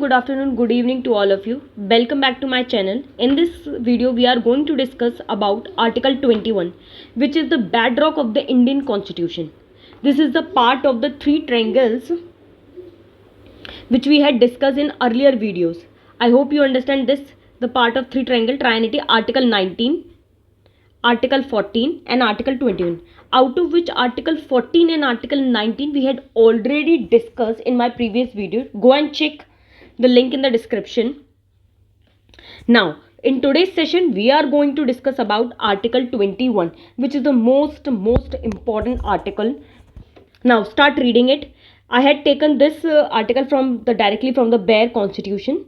Good afternoon, good evening to all of you. Welcome back to my channel. In this video, we are going to discuss about Article 21, which is the bedrock of the Indian Constitution. This is the part of the three triangles which we had discussed in earlier videos. I hope you understand this, the part of three triangle trianity, Article 19, Article 14 and Article 21, out of which Article 14 and Article 19 we had already discussed in my previous video. Go and check the link in the description. Now, in today's session, we are going to discuss about Article 21, which is the most important article. Now, start reading it. I had taken this article from directly from the Bare Constitution.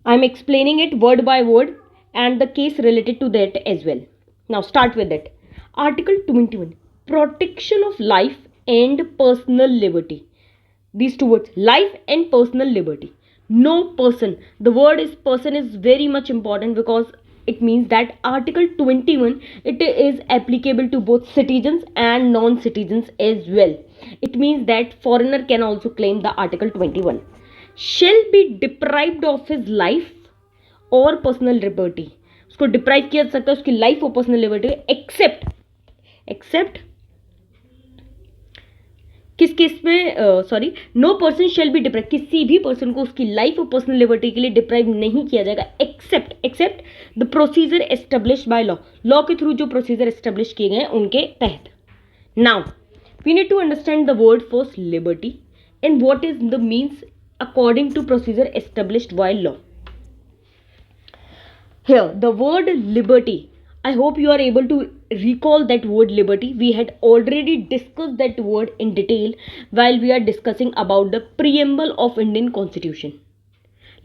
I am explaining it word by word and the case related to that as well. Now start with it. Article 21, protection of life and personal liberty. These two words, life and personal liberty. No person. The word is person is very much important because it means that Article 21, it is applicable to both citizens and non-citizens as well. It means that foreigner can also claim the Article 21. Shall be deprived of his life और personal liberty. उसको deprive किया जा सकता है उसकी life और personal liberty except किस case में sorry no person shall be deprive. किसी भी पर्सन को उसकी लाइफ और पर्सनल लिबर्टी के लिए डिप्राइव नहीं किया जाएगा except the procedure establish by law के थ्रू जो प्रोसीजर एस्टेब्लिश किए गए हैं उनके तहत. Now we need to understand the word for liberty and what is the means according to procedure established by law. Here, the word liberty, I hope you are able to recall that word liberty. We had already discussed that word in detail while we are discussing about the preamble of Indian Constitution.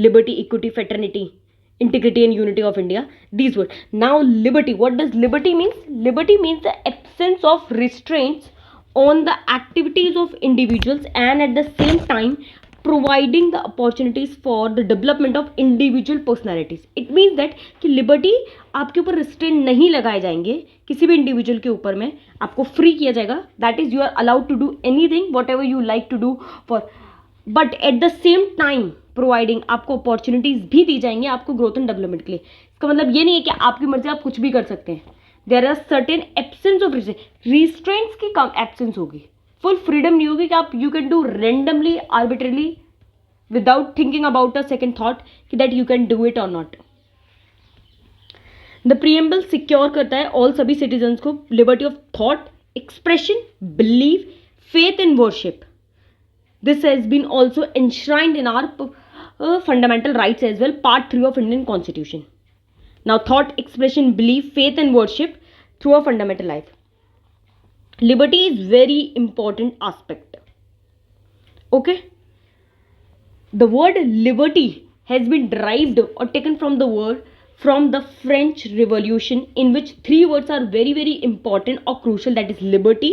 Liberty, equity, fraternity, integrity and unity of India. These words. Now, liberty. What does liberty mean? Liberty means the absence of restraints on the activities of individuals and at the same time providing the opportunities for the development of individual personalities. It means that कि liberty आपके ऊपर restraint नहीं लगाए जाएंगे किसी भी individual के ऊपर में आपको free किया जाएगा. That is you are allowed to do anything whatever you like to do for, but at the same time providing आपको अपॉर्चुनिटीज भी दी जाएंगी आपको ग्रोथ एंड डेवलपमेंट के लिए. इसका मतलब ये नहीं है कि आपकी मर्जी आप कुछ भी कर सकते हैं. There are certain absence of restraints की कम एब्सेंस होगी. फुल फ्रीडम नहीं होगी कि आप you can do randomly arbitrarily without thinking about a second thought कि that you can do it और नॉट. द प्रीएम्बल सिक्योर करता है ऑल सभी सिटीजन्स को liberty of thought, expression, belief, faith and worship. This has been also enshrined in our fundamental rights as well, part 3 of Indian Constitution. Now, thought, expression, belief, faith and worship through a fundamental life. Liberty is very important aspect. Okay? The word liberty has been derived or taken from the word from the French Revolution, in which three words are very important or crucial, that is liberty,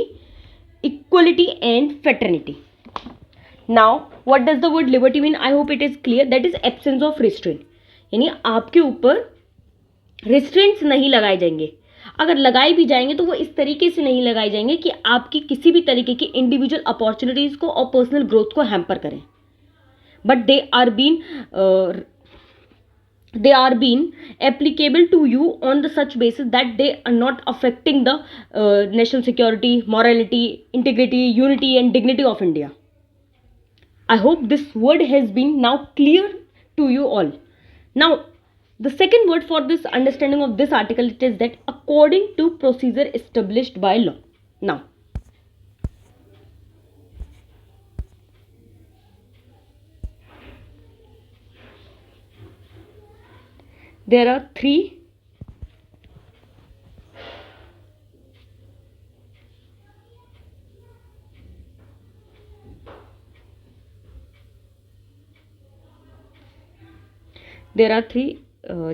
equality and fraternity. Now, what does the word liberty mean? I hope it is clear. That is absence of restraint. यानी आपके ऊपर restraints नहीं लगाए जाएंगे. अगर लगाए भी जाएंगे तो वो इस तरीके से नहीं लगाए जाएंगे कि आपकी किसी भी तरीके की इंडिविजुअल अपॉर्चुनिटीज को और पर्सनल ग्रोथ को हैम्पर करें. But they are been applicable to you on the such basis that they are not affecting the national security, morality, integrity, unity and dignity of India. I hope this word has been now clear to you all. Now, the second word for this understanding of this article, it is that according to procedure established by law. Now, there are three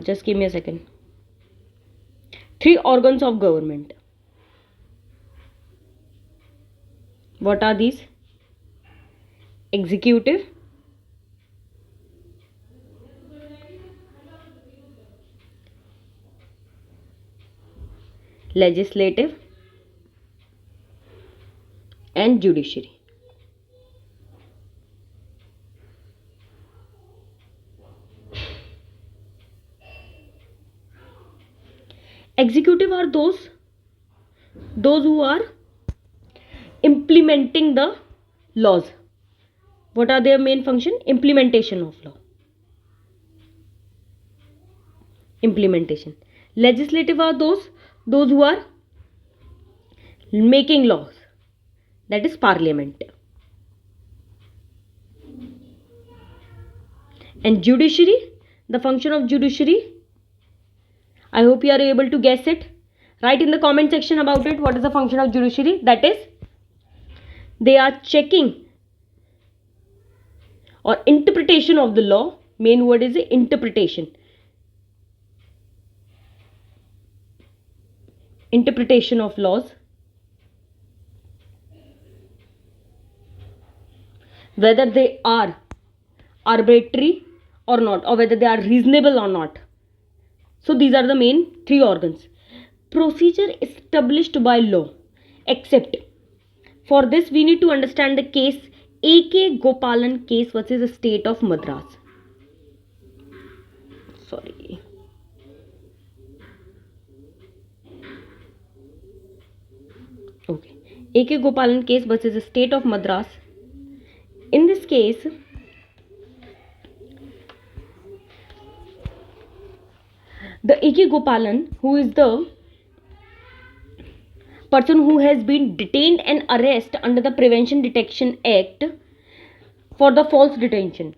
just give me a second. Three organs of government. What are these? Executive, legislative and judiciary. Executive are those who are implementing the laws. What are their main function? Implementation of law. Implementation. Legislative are those who are making laws. That is parliament. And judiciary, the function of judiciary, I hope you are able to guess it. Write in the comment section about it. What is the function of judiciary? That is, they are checking or interpretation of the law. Main word is interpretation. Interpretation of laws. Whether they are arbitrary or not, or whether they are reasonable or not. So these are the main three organs. Procedure established by law. Except for this we need to understand the case A.K. Gopalan case versus the state of Madras. Sorry. Okay. A.K. Gopalan case versus the state of Madras. In this case, the A.K. Gopalan, who is the person who has been detained and arrested under the Prevention Detection Act for the false detention,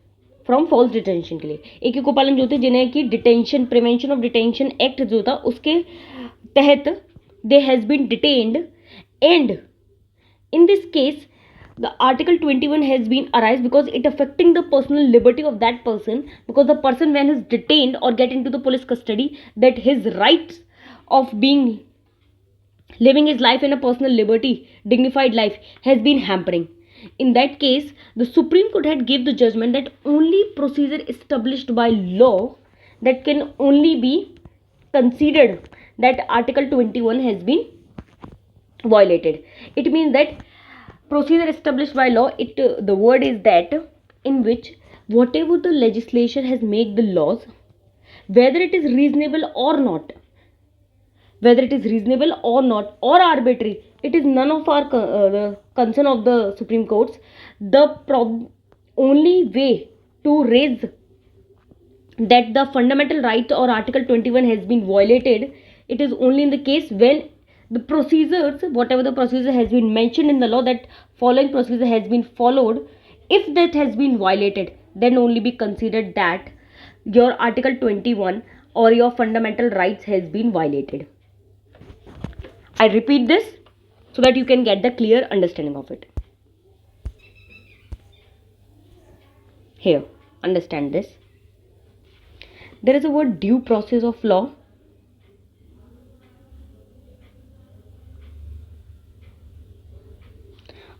from false detention के लिए A.K. Gopalan जो थे जिन्हें कि detention prevention of detention act जो था उसके तहत they has been detained and in this case the article 21 has been arise because it affecting the personal liberty of that person, because the person when is detained or get into the police custody, that his rights of being living his life in a personal liberty, dignified life has been hampering. In that case the Supreme Court had give the judgment that only procedure established by law that can only be considered that article 21 has been violated. It means that procedure established by law, the word is that in which whatever the legislation has made the laws, whether it is reasonable or not, or arbitrary, it is none of our the concern of the Supreme Courts. The only way to raise that the fundamental right or article 21 has been violated, it is only in the case when the procedures, whatever the procedure has been mentioned in the law, that following procedure has been followed, if that has been violated, then only be considered that your article 21 or your fundamental rights has been violated. I repeat this so that you can get the clear understanding of it. Here, understand this. There is a word due process of law.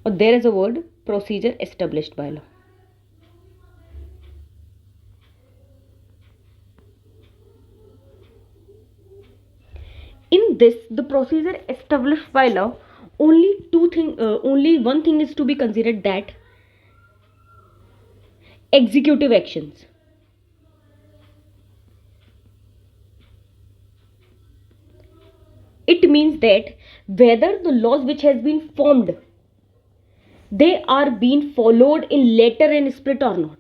Or there is a word procedure established by law. In this, the procedure established by law, only one thing is to be considered, that executive actions. It means that whether the laws which has been formed, they are being followed in letter and spirit or not.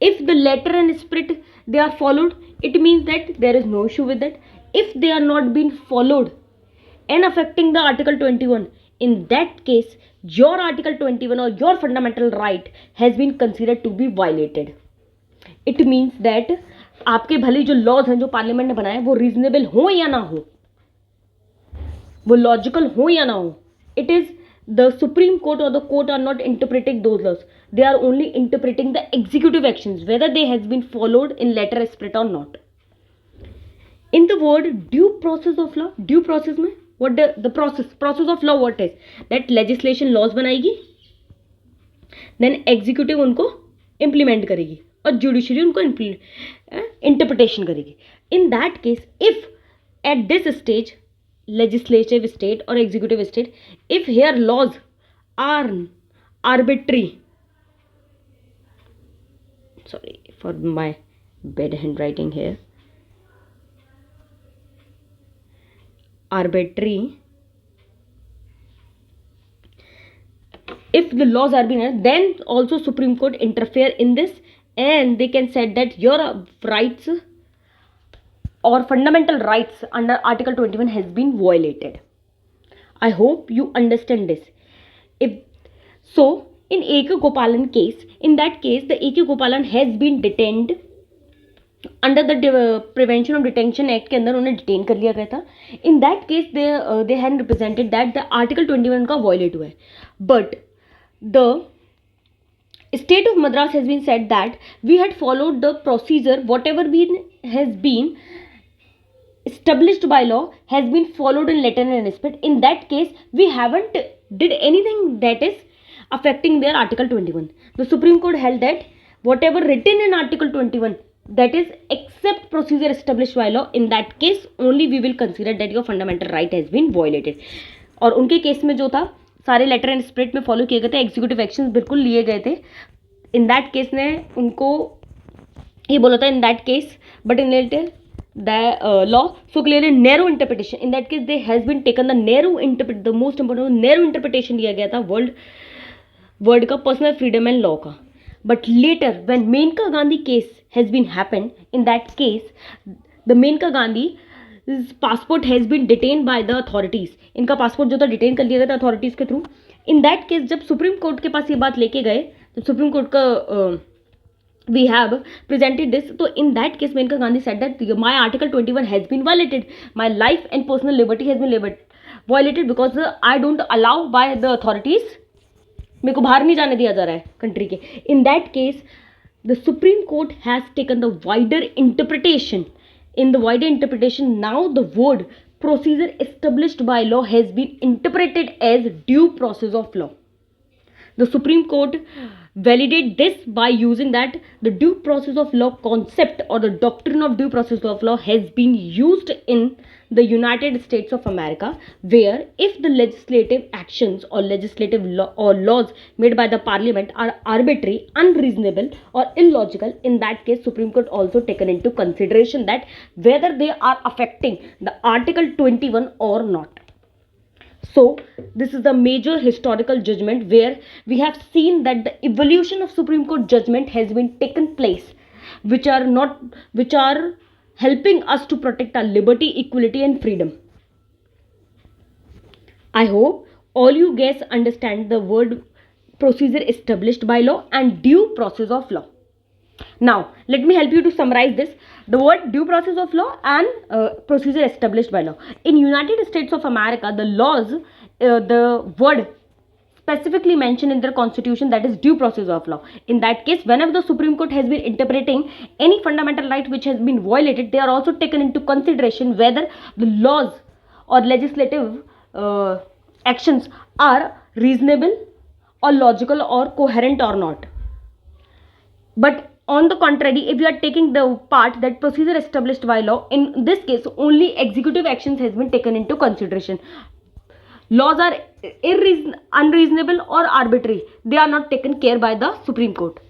If the letter and spirit they are followed, it means that there is no issue with that. If they are not being followed and affecting the article 21, in that case your article 21 or your fundamental right has been considered to be violated. It means that आपके भले जो laws हैं जो parliament ने बनाए वो reasonable हो या ना हो, वो लॉजिकल हो या ना हो, it is the Supreme Court or the court are not interpreting those laws. They are only interpreting the executive actions, whether they has been followed in letter spirit or not. In the word due process of law, due process में what the process of law, what is that? Legislation laws बनाएगी, then executive उनको implement करेगी और judiciary उनको interpretation करेगी. In that case, if at this stage, legislative state or executive state, if here laws are arbitrary, sorry for my bad handwriting here, arbitrary if the laws are being, then also Supreme Court interfere in this, and they can say that your rights or fundamental rights under Article 21 has been violated. I hope you understand this. If so, in A.K. Gopalan case, in that case the A.K. Gopalan has been detained under the prevention of detention act के अंदर उन्हें detain कर लिया गया था. In that case they had represented that the article 21 का violate हुआ है, but the state of Madras has been said that we had followed the procedure whatever been has been established by law has been followed in letter and spirit. In that case we haven't did anything that is affecting their article 21. The Supreme Court held that whatever written in article 21, that is except procedure established by law, in that case only we will consider that your fundamental right has been violated. और उनके case में जो था सारे letter and spirit में follow किए गए थे, एग्जीक्यूटिव एक्शंस बिल्कुल लिए गए थे. इन दैट केस ने उनको ये बोला था in that case, but in later the law so clearly narrow interpretation. In that case they has been taken the narrow interpret, the most important narrow interpretation दिया गया था वर्ड का पर्सनल फ्रीडम एंड लॉ का. But later when Menaka Gandhi case has been happened, in that case the Menaka Gandhi passport has been detain by the authorities. इनका passport जो था detain कर लिया गया था अथॉरिटीज के थ्रू. इन दैट केस जब सुप्रीम कोर्ट के पास ये बात लेके गए, जब सुप्रीम कोर्ट का we have presented this, so in that case Menka Gandhi said that my article 21 has been violated, my life and personal liberty has been violated because I don't allow by the authorities, मेरे को बाहर नहीं जाने दिया जा रहा है country के. In that case the Supreme Court has taken the wider interpretation. In the wider interpretation now the word procedure established by law has been interpreted as due process of law. The Supreme Court validate this by using that the due process of law concept or the doctrine of due process of law has been used in the United States of America, where if the legislative actions or legislative law or laws made by the parliament are arbitrary, unreasonable or illogical, in that case Supreme Court also taken into consideration that whether they are affecting the Article 21 or not. So this is the major historical judgment where we have seen that the evolution of Supreme Court judgment has been taken place, which are helping us to protect our liberty, equality and freedom. I hope all you guys understand the word procedure established by law and due process of law. Now let me help you to summarize this. The word due process of law and procedure established by law. In United States of America the laws, the word specifically mentioned in their constitution, that is due process of law. In that case whenever the Supreme Court has been interpreting any fundamental right which has been violated, they are also taken into consideration whether the laws or legislative actions are reasonable or logical or coherent or not. But on the contrary, if you are taking the part that procedure established by law, in this case only executive actions has been taken into consideration. Laws are unreasonable or arbitrary, they are not taken care by the Supreme Court.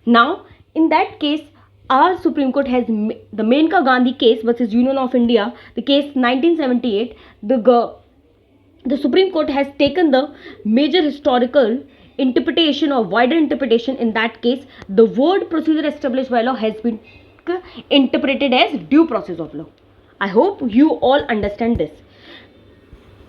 Now in that case our Supreme Court has the Menka Gandhi case versus Union of India, the case 1978. The Supreme Court has taken the major historical interpretation or wider interpretation. In that case the word procedure established by law has been interpreted as due process of law. I hope you all understand this.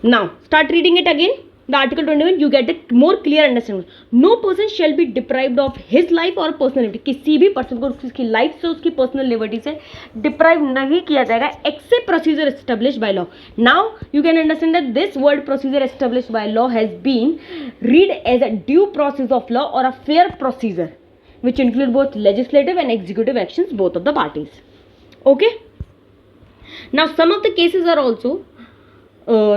Now start reading it again, the article 21, you get a more clear understanding. No person shall be deprived of his life or personal liberty. किसी भी person को उसकी life से उसकी personal liberty से deprive नहीं किया जाएगा except procedure established by law. Now you can understand that this word procedure established by law has been read as a due process of law और a fair procedure which include both legislative and executive actions both of the parties. Okay, now some of the cases are also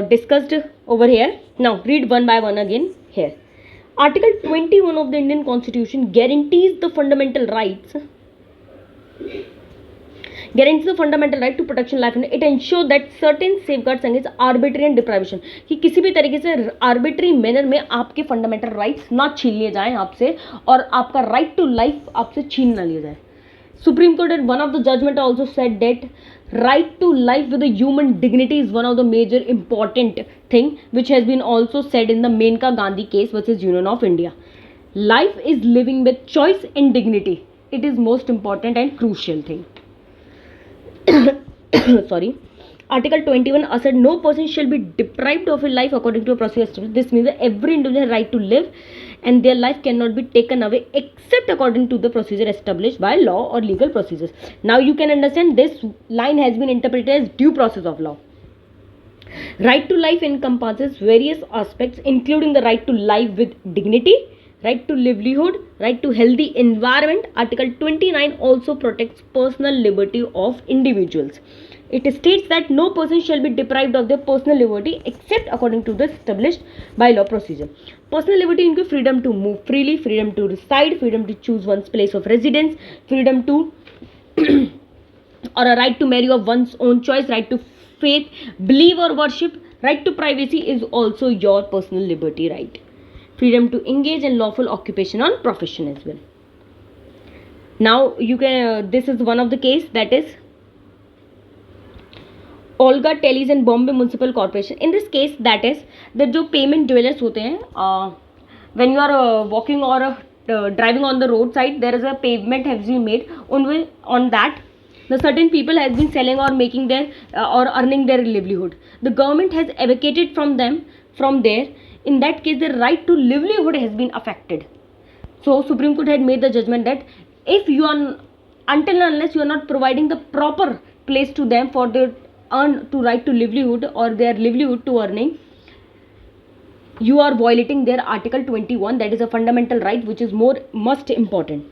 discussed over here. Now read one by one again here. Article 21 of the Indian Constitution guarantees the fundamental right to protection life and it ensures that certain safeguards against arbitrary and deprivation, कि किसी भी तरीके से arbitrary manner में आपके fundamental rights ना छीन लिए जाएं आपसे और आपका right to life आपसे छीन ना लिया जाए. Supreme Court at one of the judgment also said that right to life with a human dignity is one of the major important thing, which has been also said in the Menka Gandhi case versus Union of India. Life is living with choice and dignity. It is most important and crucial thing. Sorry. Article 21 asserts no person shall be deprived of a life according to a procedure established. This means that every individual has right to live and their life cannot be taken away except according to the procedure established by law or legal procedures. Now you can understand this line has been interpreted as due process of law. Right to life encompasses various aspects including the right to life with dignity, right to livelihood, right to healthy environment. Article 29 also protects personal liberty of individuals. It states that no person shall be deprived of their personal liberty except according to the established by law procedure. Personal liberty includes freedom to move freely, freedom to reside, freedom to choose one's place of residence, freedom to or a right to marry of one's own choice, right to faith, believe or worship, right to privacy is also your personal liberty right. Freedom to engage in lawful occupation or profession as well. Now you can this is one of the case, that is Olga Telly's and Bombay Municipal Corporation. In this case, that is that जो payment dwellers होते हैं, when you are walking or driving on the roadside, there is a pavement has been made. On that, the certain people has been selling or making their or earning their livelihood. The government has evacuated from them from there. In that case, their right to livelihood has been affected. So Supreme Court had made the judgment that if you are until and unless you are not providing the proper place to them for their right to livelihood or their livelihood to earning, you are violating their Article 21, that is a fundamental right which is most important.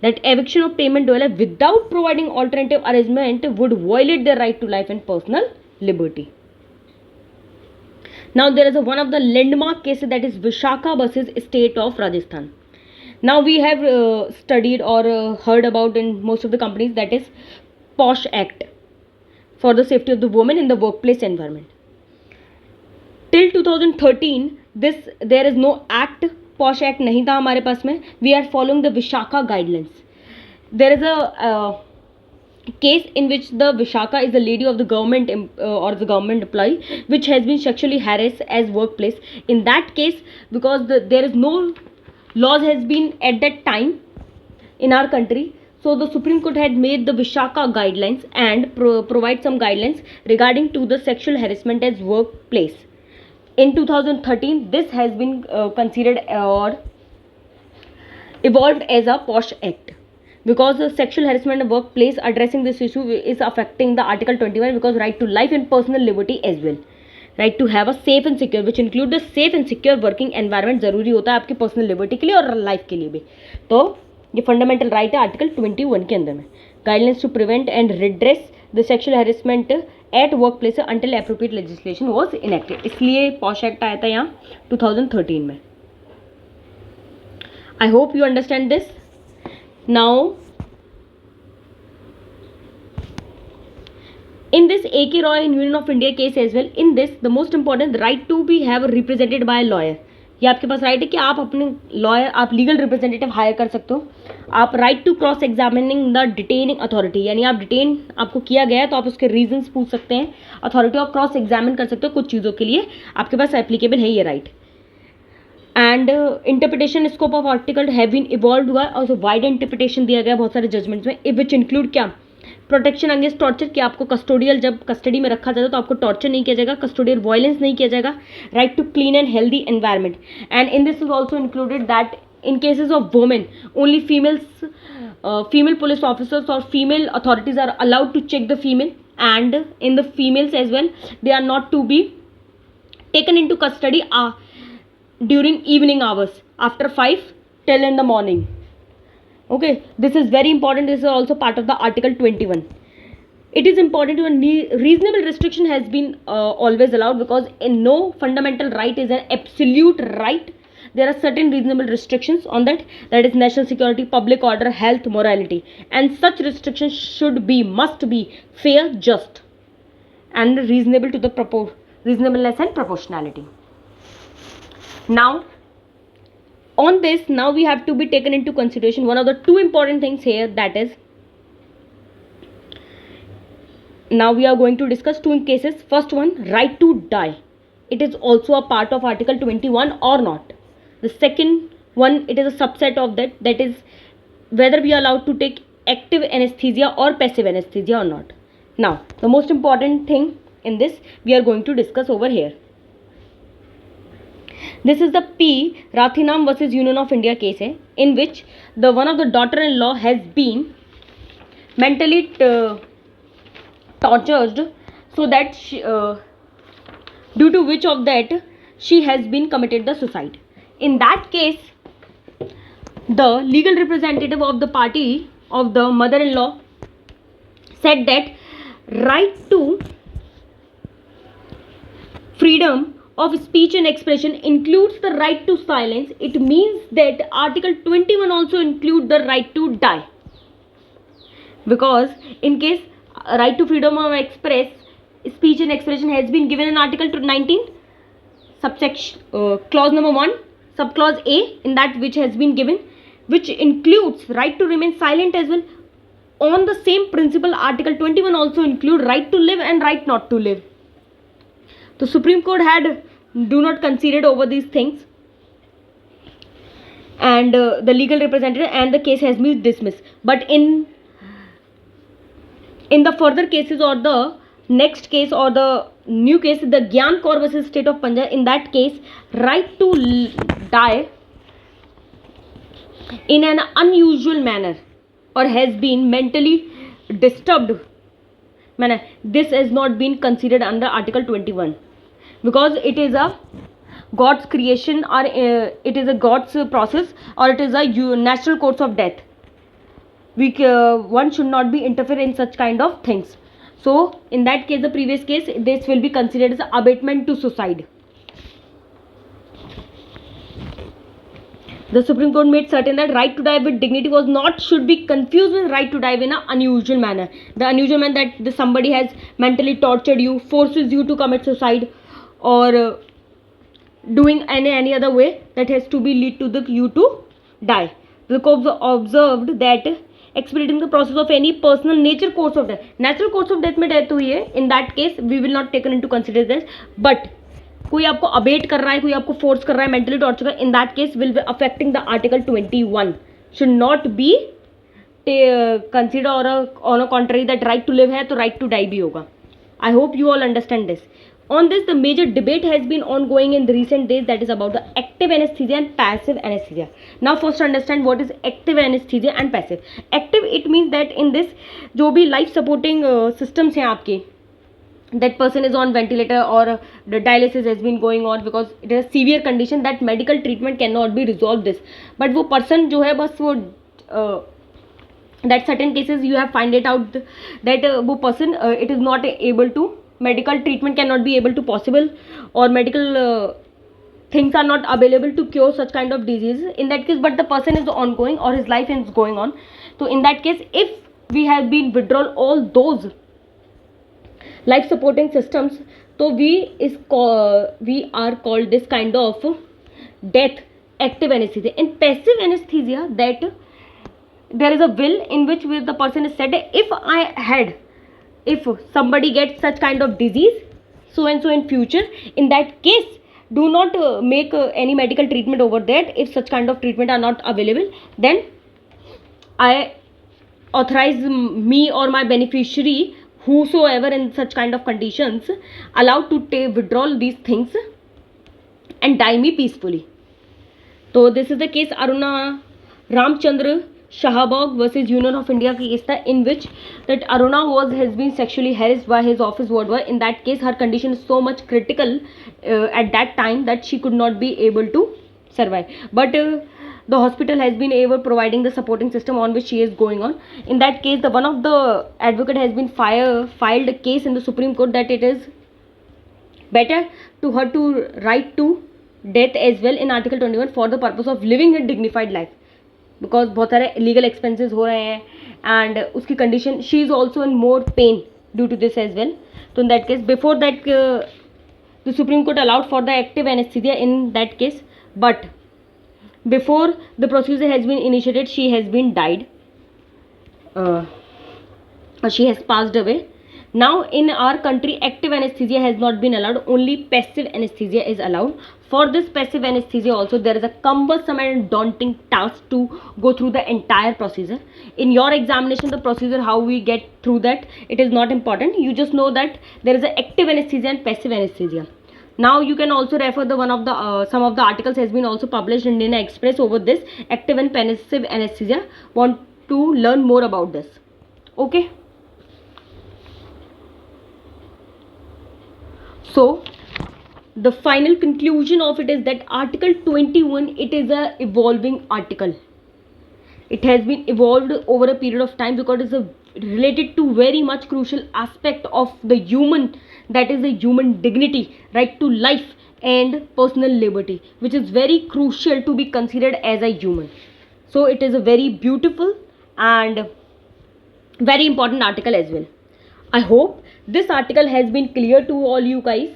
That eviction of payment dweller without providing alternative arrangement would violate their right to life and personal liberty. Now there is one of the landmark cases, that is Vishakha versus State of Rajasthan. Now we have studied or heard about in most of the companies, that is POSH Act for the safety of the women in the workplace environment. Till 2013 there is no act, POSH Act नहीं था हमारे पास में. We are following the Vishakha guidelines. There is a case in which the Vishakha is the lady of the government or the government employee which has been sexually harassed as workplace. In that case, because there is no laws has been at that time in our country, so the Supreme Court had made the Vishakha guidelines and provide some guidelines regarding to the sexual harassment as workplace. In 2013, this has been considered or evolved as a POSH Act, because the sexual harassment in workplace addressing this issue is affecting the Article 21, because right to life and personal liberty as well. Right to have a safe and secure which include the safe and secure working environment जरूरी होता है आपकी personal liberty के लिए और life के लिए भी. तो ये फंडामेंटल राइट है आर्टिकल 21 के अंदर में. Guidelines to prevent and redress the sexual harassment at work place until appropriate legislation was enacted. इसलिए पॉश एक्ट आया था यहाँ 2013 में. I hope you understand this. Now in this A.K. Roy and Union of India case as well, in this the most important right to be have represented by a lawyer. ये आपके पास right है कि आप अपने lawyer, आप legal representative higher कर सकते हो. आप right to cross examining the detaining authority, यानी आप डिटेन आपको किया गया है तो आप उसके रीजंस पूछ सकते हैं. अथॉरिटी ऑफ क्रॉस एग्जामिन कर सकते हो कुछ चीज़ों के लिए, आपके पास एप्लीकेबल है ये right. And interpretation scope of article have been evolve हुआ और वाइड इंटरप्रिटेशन दिया गया बहुत सारे जजमेंट्स में, विच इंक्लूड क्या, प्रोटेक्शन अगेंस्ट टॉर्चर, कि आपको कस्टोडियल जब कस्टडी में रखा जाता है तो आपको टॉर्चर नहीं किया जाएगा, कस्टोडियल वायलेंस नहीं किया जाएगा, right to clean and healthy environment. And in this is also included that in cases of women only female police officers or female authorities are allowed to check the female, and in the females as well they are not to be taken into custody during evening hours after 5 till in the morning. Okay, this is very important. This is also part of the article 21. It is important to reasonable restriction has been always allowed, because in no fundamental right is an absolute right. There are certain reasonable restrictions on that, that is national security, public order, health, morality, and such restrictions must be fair, just, and reasonable to the reasonableness and proportionality. Now on this, now we have to be taken into consideration one of the two important things here, that is Now we are going to discuss two cases. First one, right to die. It is also a part of Article 21 or not. The second one, it is a subset of that, that is whether we are allowed to take active anesthesia or passive anesthesia or not. Now, the most important thing in this we are going to discuss over here. This is the P. Rathinam versus Union of India case hai, in which the one of the daughter-in-law has been mentally tortured, so that she, due to which of that she has been committed the suicide. In that case, the legal representative of the party of the mother-in-law said that right to freedom of speech and expression includes the right to silence. It means that Article 21 also includes the right to die, because in case right to freedom of speech and expression has been given in Article 19 subsection clause number 1 subclause A, in that which has been given, which includes right to remain silent as well. On the same principle, Article 21 also include right to live and right not to live. The Supreme Court had do not considered over these things, and the legal representative, and the case has been dismissed. But in the further cases, or the next case, or the new case, the Gyan Kaur versus State of Punjab, in that case, right to die in an unusual manner or has been mentally disturbed manner, this has not been considered under Article 21, because it is a God's creation, or it is a God's process, or it is a natural course of death. One should not be interfere in such kind of things. So in that case, the previous case, this will be considered as abatement to suicide. The Supreme Court made certain that right to die with dignity should be confused with right to die in an unusual manner. The unusual manner that somebody has mentally tortured you, forces you to commit suicide, or doing any other way that has to be lead to you to die. The court observed that expediting the process of any personal nature course of death, natural course of death में death हुई है, in that case we will not taken into consideration. But कोई आपको abate कर रहा है, कोई आपको फोर्स कर रहा है, मेंटली टॉर्चर कर, in that case will be affecting the article 21, should not be consider on a contrary that right to live है तो राइट टू डाई भी होगा. I hope you all understand this. On this, the major debate has been ongoing in the recent days, that is about the active anesthesia and passive anesthesia. Now first understand what is active anesthesia and passive. Active, it means that in this जो भी life supporting systems हैं आपके, that person is on ventilator or the dialysis has been going on because it is a severe condition that medical treatment cannot be resolved this. But वो person जो है बस वो that certain cases you have find it out that वो person it is not able to, medical treatment cannot be able to possible, or medical things are not available to cure such kind of diseases in that case, but the person is ongoing or his life is going on. So in that case, if we have been withdrawn all those life supporting systems, so we are called this kind of death active anesthesia. In passive anesthesia, that there is a will in which the person is said, if somebody gets such kind of disease so and so in future, in that case do not make any medical treatment over that. If such kind of treatment are not available, then I authorize me or my beneficiary, whosoever in such kind of conditions, allowed to withdraw these things and die me peacefully. So this is the case Aruna Ramchandra Shahabag versus Union of India case था, in which that Aruna has been sexually harassed by his office worker. In that case, her condition is so much critical at that time that she could not be able to survive. But the hospital has been able providing the supporting system on which she is going on. In that case, the one of the advocate has been filed a case in the Supreme Court that it is better to her to right to death as well in Article 21 for the purpose of living a dignified life, because बहुत सारे legal expenses हो रहे हैं and उसकी condition, she is also in more pain due to this as well. तो in that case, before that the supreme court allowed for the active anaesthesia in that case, but before the procedure has been initiated she has been died, she has passed away. Now in our country active anesthesia has not been allowed, only passive anesthesia is allowed. For this passive anesthesia also there is a cumbersome and daunting task to go through the entire procedure. In your examination the procedure how we get through that, it is not important. You just know that there is an active anesthesia and passive anesthesia. Now you can also refer the one of the some of the articles has been also published in Indian Express over this active and passive anesthesia. Want to learn more about this? Okay. So the final conclusion of it is that Article 21, it is a evolving article. It has been evolved over a period of time because it is related to very much crucial aspect of the human, that is the human dignity, right to life and personal liberty, which is very crucial to be considered as a human. So it is a very beautiful and very important article as well. I hope this article has been clear to all you guys,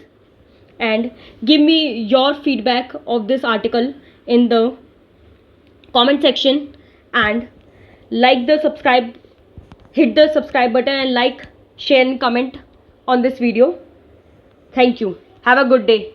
and give me your feedback of this article in the comment section, and like the subscribe, hit the subscribe button and like, share and comment on this video. Thank you. Have a good day.